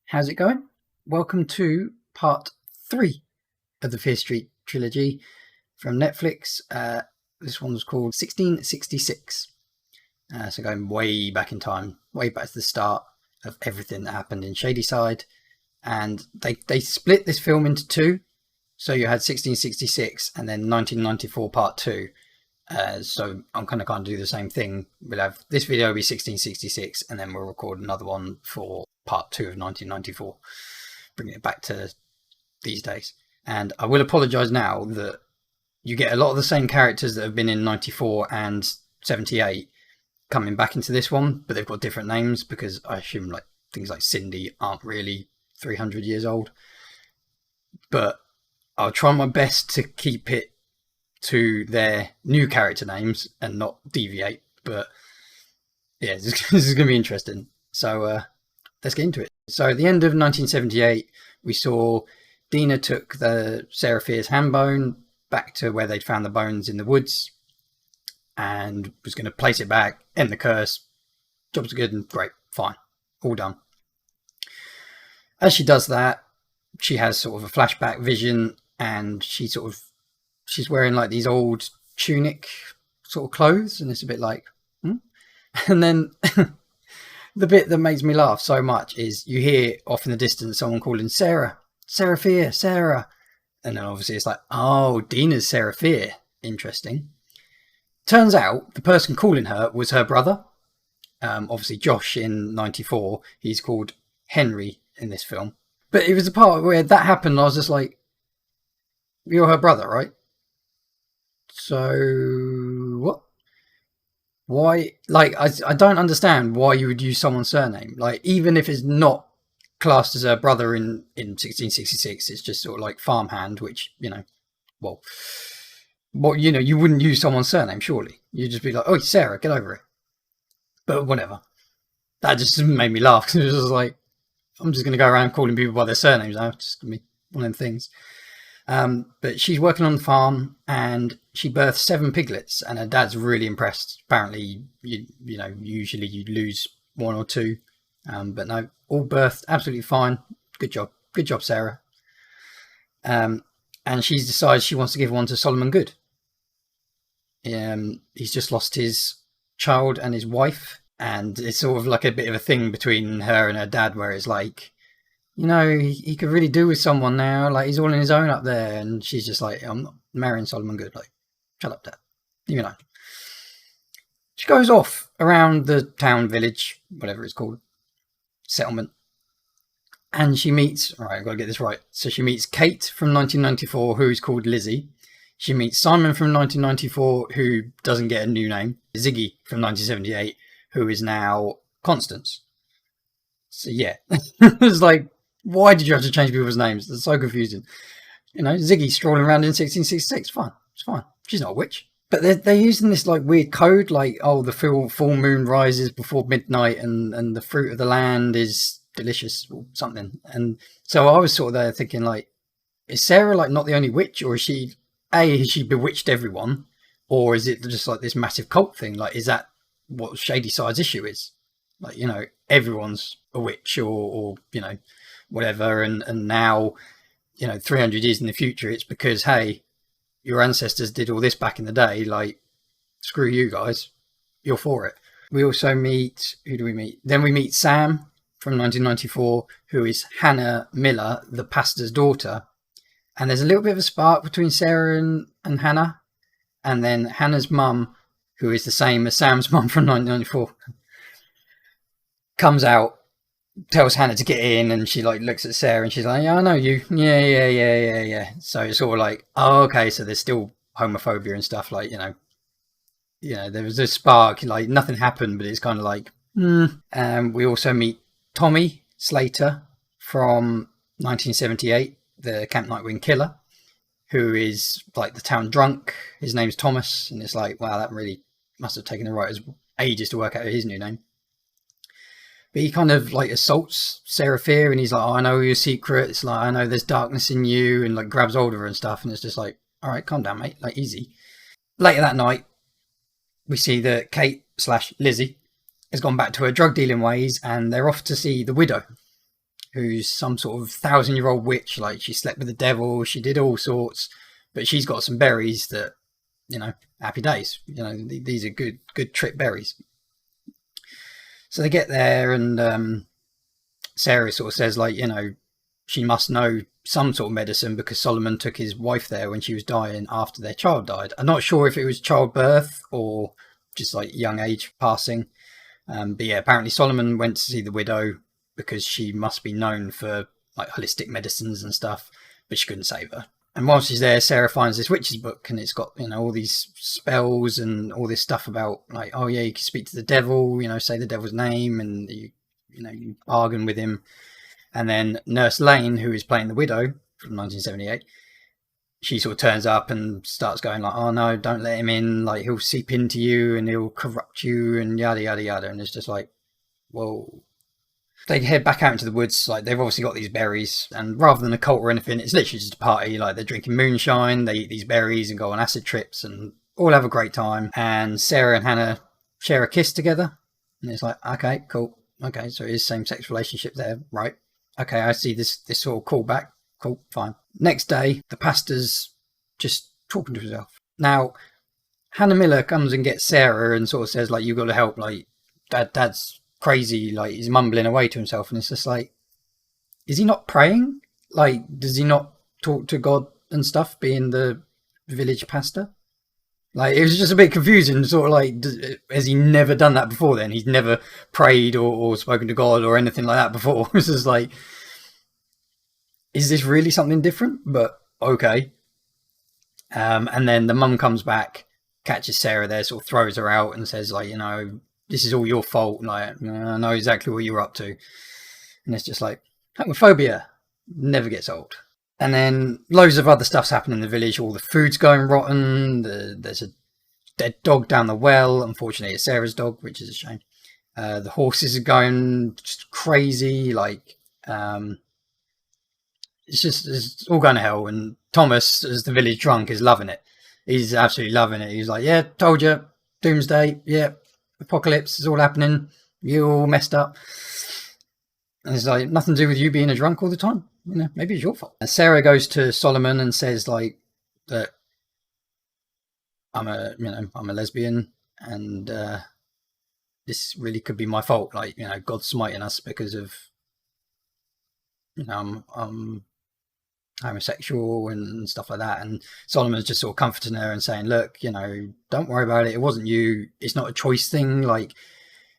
How's it going? Welcome to part 3 of the Fear Street trilogy from Netflix. This one was called 1666. So going way back in time, way back to the start of everything that happened in Shadyside. And they split this film into two. So you had 1666 and then 1994 part 2. So I'm kind of going to do the same thing. We'll have this video will be 1666 and then we'll record another one for part 2 of 1994, bringing it back to these days. And I will apologise now that you get a lot of the same characters that have been in 94 and 78 coming back into this one, but they've got different names because I assume like things like Cindy aren't really 300 years old. But I'll try my best to keep it to their new character names and not deviate. But yeah, this is going to be interesting. So let's get into it. So at the end of 1978, we saw Dina took the Sarah Fier's hand bone back to where they'd found the bones in the woods and was going to place it back, end the curse. Job's good and great, fine, all done. As she does that, she has sort of a flashback vision and she's wearing like these old tunic sort of clothes, and it's a bit like, And then the bit that makes me laugh so much is you hear off in the distance someone calling Sarah Fier, Sarah. And then obviously it's like, oh, Dina's Sarah Fier. Interesting. Turns out the person calling her was her brother. Obviously Josh in 94, he's called Henry in this film. But it was the part where that happened, I was just like, you're her brother, right? So what? Why? Like, I don't understand why you would use someone's surname. Like, even if it's not classed as her brother in 1666, it's just sort of like farmhand, which, you know, you wouldn't use someone's surname, surely. You'd just be like, oh, Sarah, get over it. But whatever. That just made me laugh because it was just like, I'm just going to go around calling people by their surnames now. It's just going to be one of them things. But she's working on the farm and she births 7 piglets and her dad's really impressed. Apparently, usually you lose 1 or 2. But no, all birthed absolutely fine. Good job, Sarah. And she decides she wants to give one to Solomon Good. He's just lost his child and his wife, and it's sort of like a bit of a thing between her and her dad where it's like, he could really do with someone now. Like, he's all on his own up there. And she's just like, I'm not marrying Solomon Good. Like, shut up, Dad. She goes off around the town, village, whatever it's called, settlement. And she meets, all right, I've got to get this right. So she meets Kate from 1994, who's called Lizzie. She meets Simon from 1994, who doesn't get a new name. Ziggy from 1978, who is now Constance. So yeah, it's like, why did you have to change people's names? It's so confusing. Ziggy strolling around in 1666. Fine. It's fine. She's not a witch. But they're using this like weird code, like, oh, the full moon rises before midnight and the fruit of the land is delicious or something. And so I was sort of there thinking, like, is Sarah like not the only witch, or is she bewitched everyone, or is it just like this massive cult thing? Like, is that what Shadyside's issue is? Like, everyone's a witch or whatever. And now, 300 years in the future, it's because, hey, your ancestors did all this back in the day. Like, screw you guys. You're for it. We also meet, who do we meet? Then we meet Sam from 1994, who is Hannah Miller, the pastor's daughter. And there's a little bit of a spark between Sarah and Hannah. And then Hannah's mum, who is the same as Sam's mum from 1994, comes out, tells Hannah to get in, and she like looks at Sarah and she's like, yeah, I know you. Yeah. So it's sort of like, oh, okay, so there's still homophobia and stuff, like, there was this spark, like nothing happened, but it's kind of like, we also meet Tommy Slater from 1978, the Camp Nightwing killer, who is like the town drunk. His name's Thomas, and it's like, wow, that really must have taken the writers ages to work out his new name. But he kind of like assaults Sarah Fier, and he's like, oh, I know your secret. It's like, I know there's darkness in you, and like grabs hold of her and stuff. And it's just like, all right, calm down, mate. Like, easy. Later that night, we see that Kate/Lizzie has gone back to her drug dealing ways, and they're off to see the widow. who's some sort of 1,000-year-old witch. Like, she slept with the devil, she did all sorts, but she's got some berries that, happy days. These are good trip berries. So they get there, and Sarah sort of says, like, she must know some sort of medicine because Solomon took his wife there when she was dying after their child died. I'm not sure if it was childbirth or just like young age passing. But yeah, apparently Solomon went to see the widow because she must be known for like holistic medicines and stuff, but she couldn't save her. And while she's there, Sarah finds this witch's book, and it's got, all these spells and all this stuff about like, oh yeah, you can speak to the devil, say the devil's name, and you bargain with him. And then Nurse Lane, who is playing the widow from 1978, she sort of turns up and starts going like, oh no, don't let him in, like he'll seep into you and he'll corrupt you and yada yada yada. And it's just like, whoa. They head back out into the woods, like they've obviously got these berries, and rather than a cult or anything, it's literally just a party. Like they're drinking moonshine, they eat these berries and go on acid trips and all have a great time. And Sarah and Hannah share a kiss together, and it's like, okay, cool, okay, so it is same-sex relationship there, right? Okay, I see this sort of callback. Cool, fine. Next day, the pastor's just talking to himself. Now, Hannah Miller comes and gets Sarah and sort of says, like, you got to help, like, Dad's crazy, like, he's mumbling away to himself. And it's just like, is he not praying? Like, does he not talk to God and stuff, being the village pastor? Like, it was just a bit confusing, sort of like, has he never done that before then? He's never prayed or spoken to God or anything like that before. It's just like, is this really something different? But okay. And then the mum comes back, catches Sarah there, sort of throws her out and says, like, this is all your fault. Like, I know exactly what you're up to. And it's just like, homophobia never gets old. And then loads of other stuff's happening in the village. All the food's going rotten. There's a dead dog down the well. Unfortunately, it's Sarah's dog, which is a shame. The horses are going just crazy. Like, it's all going to hell. And Thomas, as the village drunk, is loving it. He's absolutely loving it. He's like, yeah, told you. Doomsday. Yeah, apocalypse is all happening. You all messed up. And it's like, nothing to do with you being a drunk all the time. Maybe it's your fault. And Sarah goes to Solomon and says, like, that I'm a lesbian, and this really could be my fault. Like, God's smiting us because of, I'm homosexual and stuff like that. And Solomon's just sort of comforting her and saying, look, don't worry about it. It wasn't you. It's not a choice thing. Like,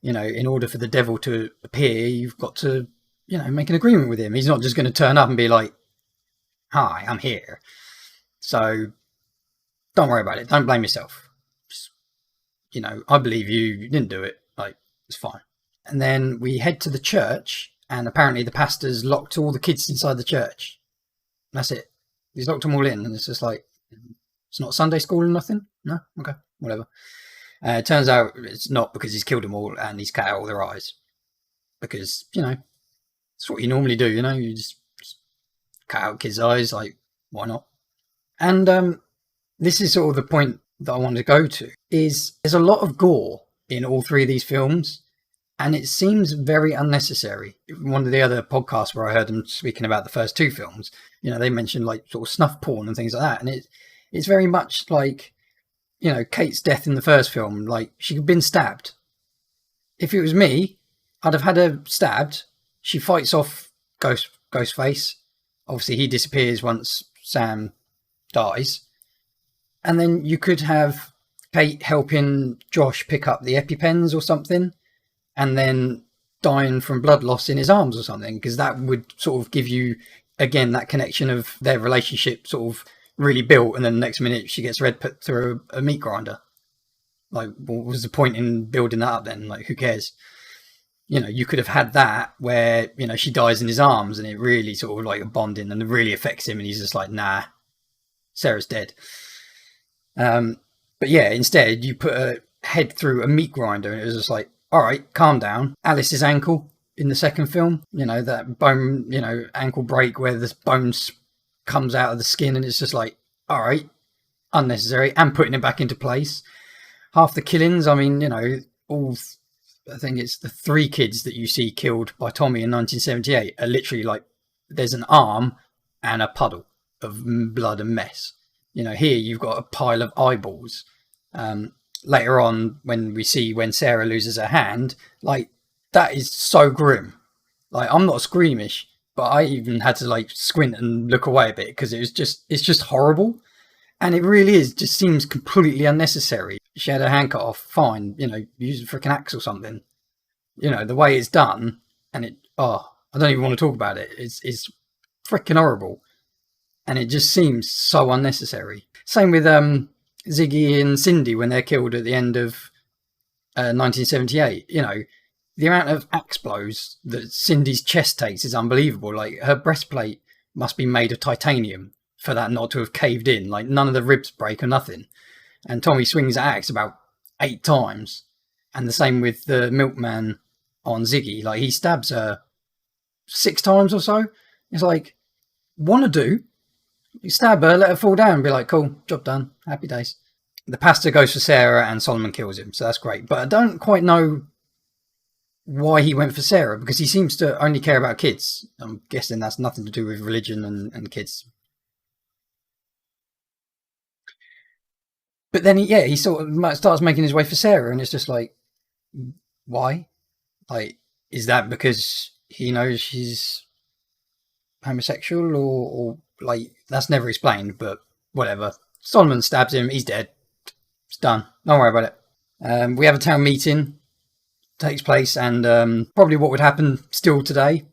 in order for the devil to appear, you've got to, make an agreement with him. He's not just going to turn up and be like, hi, I'm here. So don't worry about it. Don't blame yourself. Just, I believe you. You didn't do it. Like, it's fine. And then we head to the church, and apparently the pastor's locked all the kids inside the church. That's it. He's locked them all in, and it's just like, it's not Sunday school or nothing? No? Okay, whatever. It turns out it's not, because he's killed them all and he's cut out all their eyes. Because, that's what you normally do, you just cut out kids' eyes, like, why not? And this is sort of the point that I want to go to, is there's a lot of gore in all three of these films, and it seems very unnecessary. One of the other podcasts where I heard them speaking about the first two films, they mentioned like sort of snuff porn and things like that, and it's very much like, Kate's death in the first film, like, she'd been stabbed. If it was me, I'd have had her stabbed. She fights off Ghostface. Obviously, he disappears once Sam dies. And then you could have Kate helping Josh pick up the EpiPens or something, and then dying from blood loss in his arms or something, because that would sort of give you, again, that connection of their relationship sort of really built, and then the next minute she gets red put through a meat grinder. Like, what was the point in building that up then? Like, who cares? You could have had that where, she dies in his arms and it really sort of like a bonding, and it really affects him, and he's just like, nah, Sarah's dead. But yeah, instead you put a head through a meat grinder, and it was just like, all right, calm down. Alice's ankle in the second film, that bone, ankle break where the bones comes out of the skin, and it's just like, all right, unnecessary, and putting it back into place. Half the killings, I mean, all I think it's the 3 kids that you see killed by Tommy in 1978 are literally like, there's an arm and a puddle of blood and mess. Here you've got a pile of eyeballs. Later on, when Sarah loses her hand, like, that is so grim. Like, I'm not squeamish, but I even had to like squint and look away a bit because it's just horrible. And it really just seems completely unnecessary. She had her hand cut off, fine, use a freaking axe or something. The way it's done, and I don't even want to talk about it. It's freaking horrible. And it just seems so unnecessary. Same with Ziggy and Cindy when they're killed at the end of 1978. The amount of axe blows that Cindy's chest takes is unbelievable. Like, her breastplate must be made of titanium for that not to have caved in. Like, none of the ribs break or nothing. And Tommy swings the axe about 8 times. And the same with the milkman on Ziggy. Like, he stabs her 6 times or so. It's like, want to do? You stab her, let her fall down, and be like, cool, job done, happy days. The pastor goes for Sarah and Solomon kills him, so that's great. But I don't quite know why he went for Sarah, because he seems to only care about kids. I'm guessing that's nothing to do with religion and kids. But then he sort of starts making his way for Sarah, and it's just like, why? Like, is that because he knows she's homosexual, or like, that's never explained, but whatever. Solomon stabs him, he's dead. It's done. Don't worry about it. We have a town meeting takes place, and probably what would happen still today.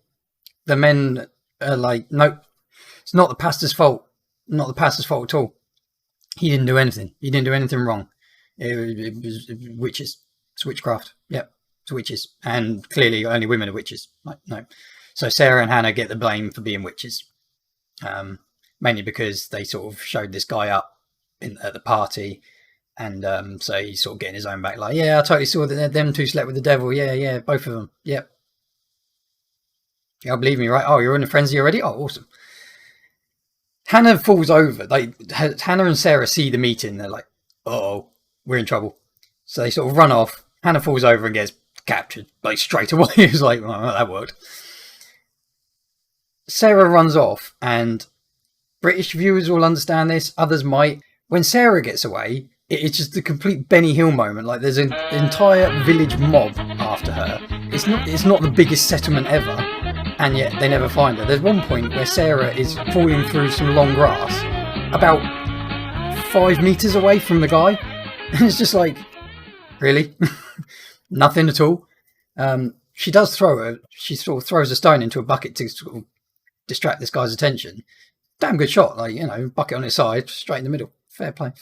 The men are like, nope, it's not the pastor's fault. Not the pastor's fault at all. He didn't do anything. He didn't do anything wrong. It was witches. It's witchcraft. Yep, it's witches. And clearly only women are witches. Like, no. So Sarah and Hannah get the blame for being witches. Mainly because they sort of showed this guy up at the party. And so he's sort of getting his own back. Like, yeah, I totally saw that them 2 slept with the devil. Yeah, both of them. Yep. Y'all believe me, right? Oh, you're in a frenzy already? Oh, awesome. Hannah falls over. Hannah and Sarah see the meeting. They're like, oh, we're in trouble. So they sort of run off. Hannah falls over and gets captured, like, straight away. It's like, well, that worked. Sarah runs off, and British viewers will understand this. Others might. When Sarah gets away, it's just a complete Benny Hill moment. Like, there's an entire village mob after her. It's not the biggest settlement ever, and yet they never find her. There's one point where Sarah is falling through some long grass about 5 meters away from the guy, and it's just like, really? Nothing at all. She does she sort of throws a stone into a bucket to sort of distract this guy's attention. Damn good shot, like, bucket on its side, straight in the middle. Fair play.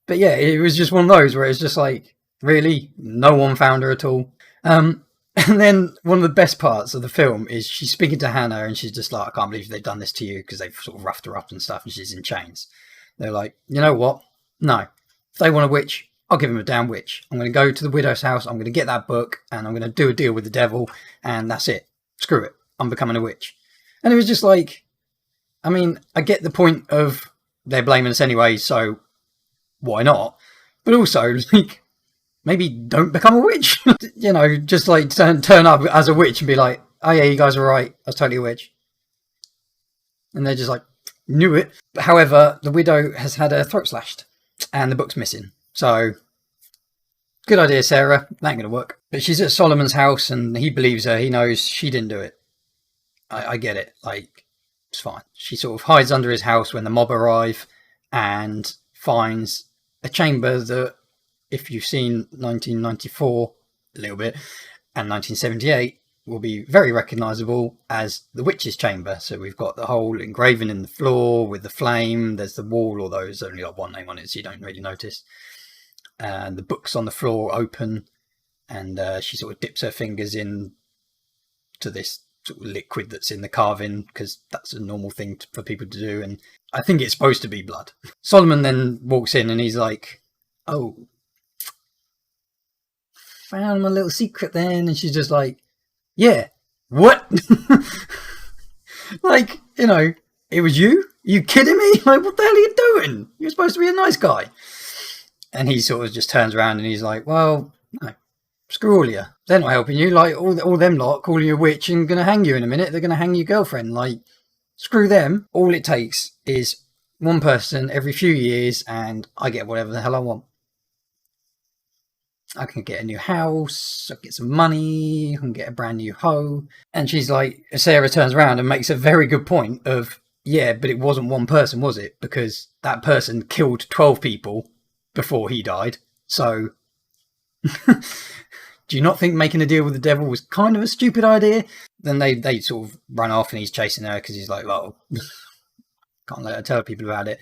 But yeah, it was just one of those where it's just like, really? No one found her at all. And then one of the best parts of the film is she's speaking to Hannah, and she's just like, I can't believe they've done this to you, because they've sort of roughed her up and stuff, and she's in chains. They're like, you know what? No. If they want a witch, I'll give them a damn witch. I'm going to go to the widow's house, I'm going to get that book, and I'm going to do a deal with the devil, and that's it. Screw it. I'm becoming a witch. And it was just like, I mean, I get the point of they're blaming us anyway, so why not? But also, like, maybe don't become a witch. Just like turn up as a witch and be like, oh yeah, you guys are right, I was totally a witch. And they're just like, knew it. However, the widow has had her throat slashed, and the book's missing. So, good idea, Sarah. That ain't gonna work. But she's at Solomon's house, and he believes her. He knows she didn't do it. I get it. Like, it's fine. She sort of hides under his house when the mob arrive, and finds a chamber that, if you've seen 1994 a little bit and 1978, will be very recognisable as the witch's chamber. So we've got the hole engraven in the floor with the flame. There's the wall, although there's only got one name on it, so you don't really notice. And the books on the floor open, and she sort of dips her fingers in to this sort of liquid that's in the carving, because that's a normal thing for people to do, and I think it's supposed to be blood. Solomon then walks in, and he's like, oh, found my little secret then. And she's just like, yeah, what? Like, it was you? Are you kidding me? Like, what the hell are you doing? You're supposed to be a nice guy. And he sort of just turns around and he's like, well, no, screw all of you. They're not helping you. Like, all them lot calling you a witch and going to hang you in a minute. They're going to hang your girlfriend. Like, screw them. All it takes is one person every few years and I get whatever the hell I want. I can get a new house, I can get some money, I can get a brand new hoe. And she's like, Sarah turns around and makes a very good point of, yeah, but it wasn't one person, was it? Because that person killed 12 people before he died. So, do you not think making a deal with the devil was kind of a stupid idea? Then they sort of run off and he's chasing her because he's like, well, can't let her tell people about it.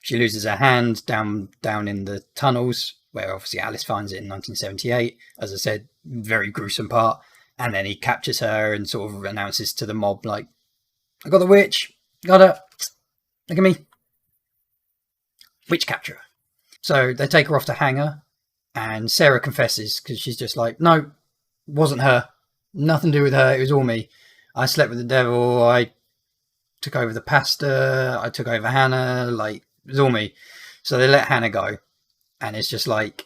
She loses her hand down in the tunnels, where obviously Alice finds it in 1978. As I said, very gruesome part. And then he captures her and sort of announces to the mob, like, I got the witch, got her, look at me. Witch capture. So they take her off to hang her, and Sarah confesses, because she's just like, no, wasn't her. Nothing to do with her, it was all me. I slept with the devil, I took over the pastor, I took over Hannah, like, it was all me. So they let Hannah go. And it's just like,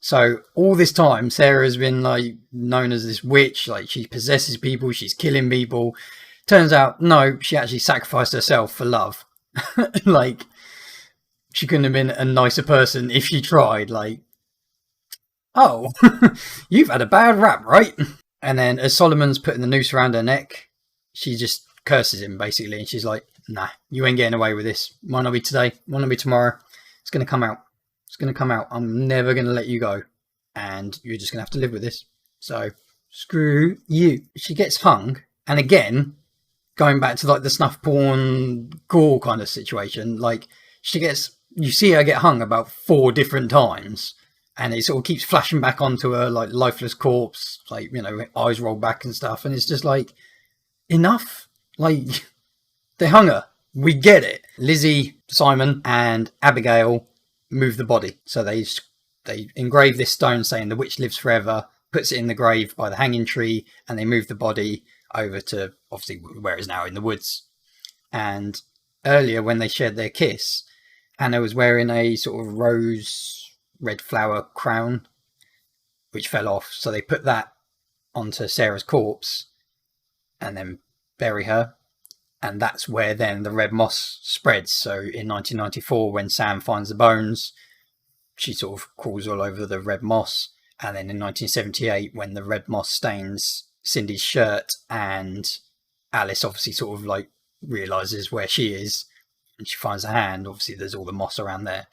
so all this time, Sarah has been like known as this witch, like she possesses people, she's killing people. Turns out, no, she actually sacrificed herself for love. Like, she couldn't have been a nicer person if she tried. Like, oh, you've had a bad rap, right? And then as Solomon's putting the noose around her neck, she just curses him basically. And she's like, nah, you ain't getting away with this. Might not be today, might not be tomorrow. It's going to come out. It's going to come out. I'm never going to let you go. And you're just going to have to live with this. So, screw you. She gets hung. And again, going back to like the snuff porn gore kind of situation, like you see her get hung about 4 different times. And it sort of keeps flashing back onto her like lifeless corpse, like, you know, eyes rolled back and stuff. And it's just like, enough. Like, they hung her. We get it. Lizzie, Simon and Abigail move the body. So they engrave this stone saying the witch lives forever, puts it in the grave by the hanging tree, and they move the body over to obviously where it is now in the woods. And earlier when they shared their kiss, Hannah was wearing a sort of rose red flower crown which fell off. So they put that onto Sarah's corpse and then bury her. And that's where then the red moss spreads. So in 1994, when Sam finds the bones, she sort of crawls all over the red moss. And then in 1978, when the red moss stains Cindy's shirt and Alice obviously sort of like realizes where she is and she finds her hand, obviously there's all the moss around there.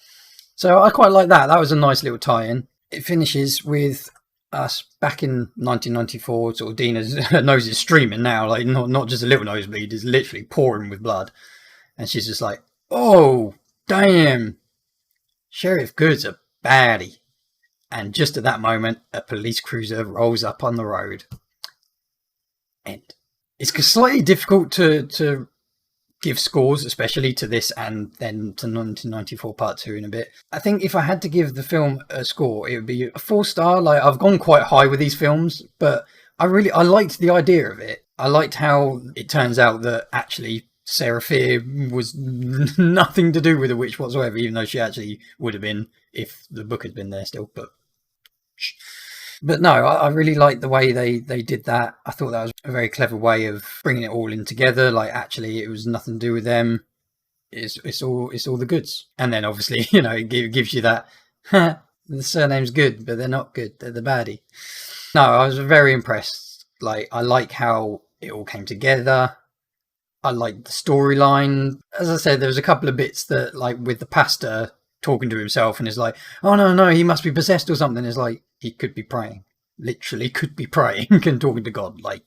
So I quite like that. That was a nice little tie-in. It finishes with us back in 1994, sort of Dina's nose is streaming now, like not just a little nosebleed, it's literally pouring with blood. And she's just like, oh, damn, Sheriff Good's a baddie. And just at that moment, a police cruiser rolls up on the road. And it's slightly difficult to give scores, especially to this and then to 1994 Part 2 in a bit. I think if I had to give the film a score, it would be a 4-star. Like, I've gone quite high with these films, but I liked the idea of it. I liked how it turns out that actually Sarah Fier was nothing to do with the witch whatsoever, even though she actually would have been if the book had been there still. But no, I really liked the way they did that. I thought that was a very clever way of bringing it all in together. Like, actually, it was nothing to do with them. It's all the goods. And then obviously, you know, it gives you that, the surname's good, but they're not good. They're the baddie. No, I was very impressed. Like, I like how it all came together. I liked the storyline. As I said, there was a couple of bits that, like, with the pastor talking to himself and is like, oh no, he must be possessed or something. It's like, he could be praying, literally could be praying and talking to God. Like,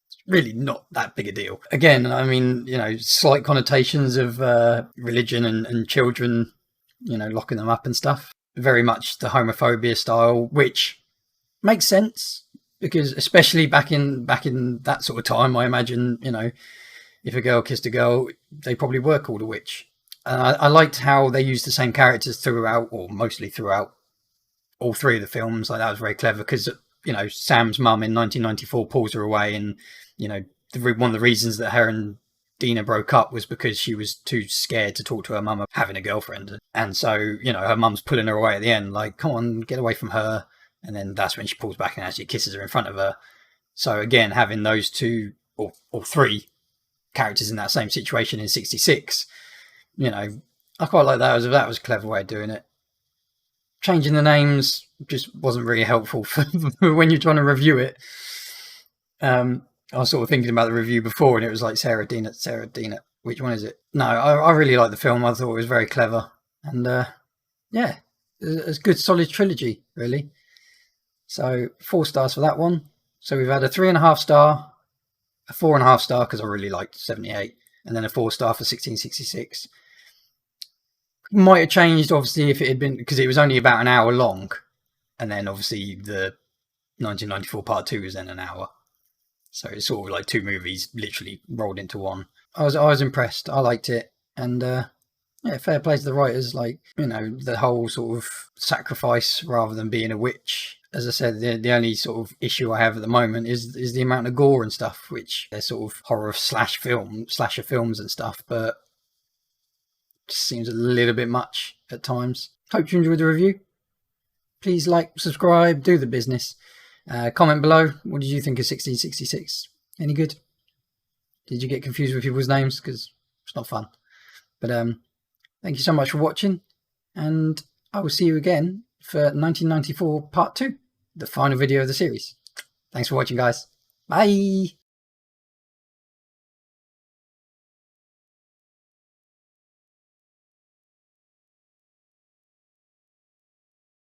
it's really not that big a deal. Again, I mean, you know, slight connotations of religion and children, you know, locking them up and stuff. Very much the homophobia style, which makes sense because especially back in that sort of time, I imagine, you know, if a girl kissed a girl, they probably were called a witch. And I liked how they used the same characters throughout, or mostly throughout, all 3 of the films. Like, that was very clever because, you know, Sam's mum in 1994 pulls her away, and, you know, one of the reasons that her and Dina broke up was because she was too scared to talk to her mum of having a girlfriend. And so, you know, her mum's pulling her away at the end, like, come on, get away from her. and then that's when she pulls back and actually kisses her in front of her. So again, having those two or three characters in that same situation in 66, you know, I quite like that. That was a clever way of doing it. Changing the names just wasn't really helpful for when you're trying to review it. I was sort of thinking about the review before, and it was like Sarah Dean. Which one is it? No, I really liked the film. I thought it was very clever, and yeah, it's a good solid trilogy, really. So 4 stars for that one. So we've had a 3.5 star, a 4.5 star because I really liked 78, and then a 4 star for 1666. Might have changed obviously if it had been, because it was only about an hour long, and then obviously the 1994 part 2 was then an hour, so it's sort of like 2 movies literally rolled into one. I was impressed. I liked it, and yeah, fair play to the writers. Like, you know, the whole sort of sacrifice rather than being a witch. As I said, the only sort of issue I have at the moment is the amount of gore and stuff, which they're sort of horror slasher films and stuff, but just seems a little bit much at times. Hope you enjoyed the review. Please like, subscribe, do the business. Comment below. What did you think of 1666? Any good? Did you get confused with people's names? Because it's not fun. But thank you so much for watching, and I will see you again for 1994 part 2, the final video of the series. Thanks for watching, guys. Bye.